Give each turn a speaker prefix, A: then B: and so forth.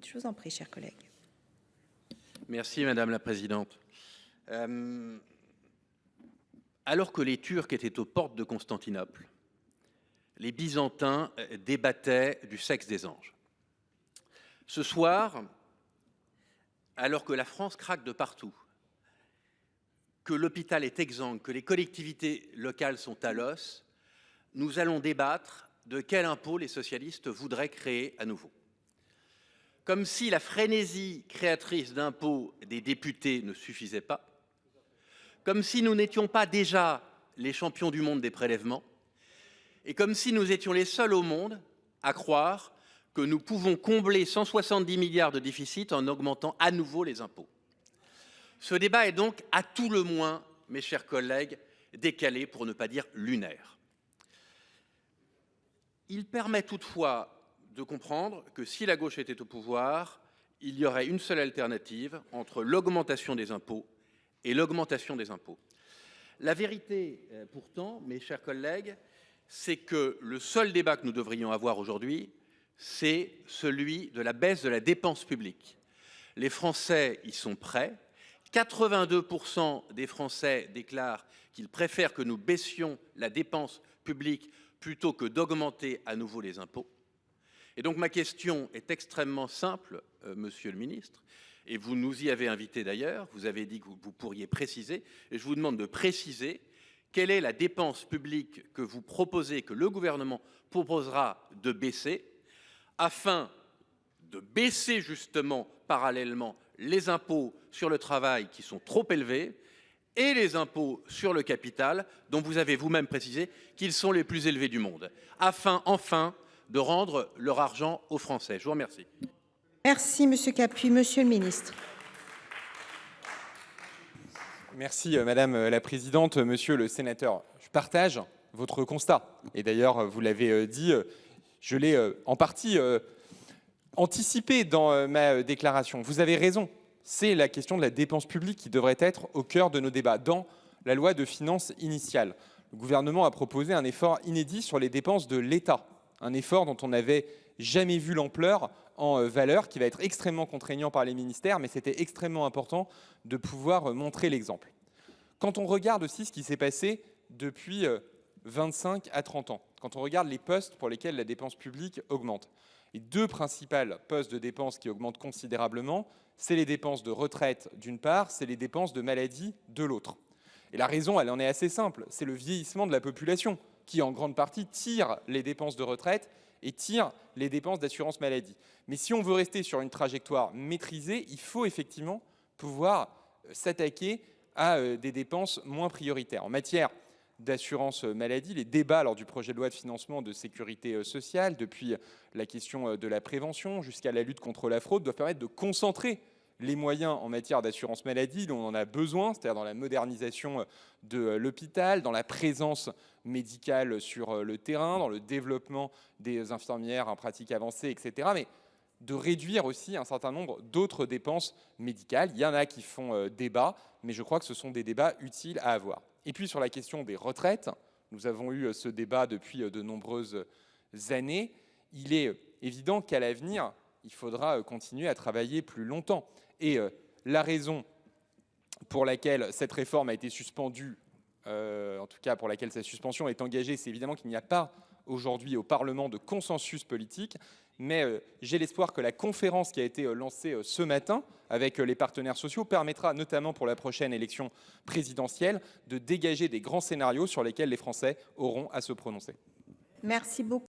A: Je vous en prie, chers collègues.
B: Merci Madame la Présidente. Alors que les Turcs étaient aux portes de Constantinople, les Byzantins débattaient du sexe des anges. Ce soir, alors que la France craque de partout, que l'hôpital est exsangue, que les collectivités locales sont à l'os, nous allons débattre de quel impôt les socialistes voudraient créer à nouveau. Comme si la frénésie créatrice d'impôts des députés ne suffisait pas, comme si nous n'étions pas déjà les champions du monde des prélèvements, et comme si nous étions les seuls au monde à croire que nous pouvons combler 170 milliards de déficit en augmentant à nouveau les impôts. Ce débat est donc à tout le moins, mes chers collègues, décalé pour ne pas dire lunaire. Il permet toutefois de comprendre que si la gauche était au pouvoir, il y aurait une seule alternative entre l'augmentation des impôts et l'augmentation des impôts. La vérité, pourtant, mes chers collègues, c'est que le seul débat que nous devrions avoir aujourd'hui, c'est celui de la baisse de la dépense publique. Les Français y sont prêts. 82% des Français déclarent qu'ils préfèrent que nous baissions la dépense publique plutôt que d'augmenter à nouveau les impôts. Et donc ma question est extrêmement simple, Monsieur le Ministre, et vous nous y avez invité d'ailleurs, vous avez dit que vous pourriez préciser, et je vous demande de préciser quelle est la dépense publique que vous proposez, que le gouvernement proposera de baisser, afin de baisser justement parallèlement les impôts sur le travail qui sont trop élevés et les impôts sur le capital dont vous avez vous-même précisé qu'ils sont les plus élevés du monde, afin enfin de rendre leur argent aux Français. Je vous remercie.
A: Merci, Monsieur Capuy. Monsieur le Ministre.
C: Merci Madame la Présidente. Monsieur le Sénateur, je partage votre constat. Et d'ailleurs, vous l'avez dit, je l'ai en partie anticipé dans ma déclaration. Vous avez raison, c'est la question de la dépense publique qui devrait être au cœur de nos débats. Dans la loi de finances initiale, le gouvernement a proposé un effort inédit sur les dépenses de l'État. Un effort dont on n'avait jamais vu l'ampleur en valeur, qui va être extrêmement contraignant par les ministères, mais c'était extrêmement important de pouvoir montrer l'exemple. Quand on regarde aussi ce qui s'est passé depuis 25 à 30 ans, quand on regarde les postes pour lesquels la dépense publique augmente, les deux principaux postes de dépenses qui augmentent considérablement, c'est les dépenses de retraite d'une part, c'est les dépenses de maladie de l'autre. Et la raison, elle en est assez simple, c'est le vieillissement de la population qui, en grande partie, tire les dépenses de retraite et tire les dépenses d'assurance maladie. Mais si on veut rester sur une trajectoire maîtrisée, il faut effectivement pouvoir s'attaquer à des dépenses moins prioritaires. En matière d'assurance maladie, les débats lors du projet de loi de financement de sécurité sociale, depuis la question de la prévention jusqu'à la lutte contre la fraude, doivent permettre de concentrer les moyens en matière d'assurance maladie dont on en a besoin, c'est-à-dire dans la modernisation de l'hôpital, dans la présence médicale sur le terrain, dans le développement des infirmières en pratique avancée, etc. Mais de réduire aussi un certain nombre d'autres dépenses médicales. Il y en a qui font débat, mais je crois que ce sont des débats utiles à avoir. Et puis sur la question des retraites, nous avons eu ce débat depuis de nombreuses années. Il est évident qu'à l'avenir, il faudra continuer à travailler plus longtemps. Et la raison pour laquelle cette réforme a été suspendue, en tout cas pour laquelle sa suspension est engagée, c'est évidemment qu'il n'y a pas aujourd'hui au Parlement de consensus politique, mais j'ai l'espoir que la conférence qui a été lancée ce matin avec les partenaires sociaux permettra, notamment pour la prochaine élection présidentielle, de dégager des grands scénarios sur lesquels les Français auront à se prononcer.
A: Merci beaucoup.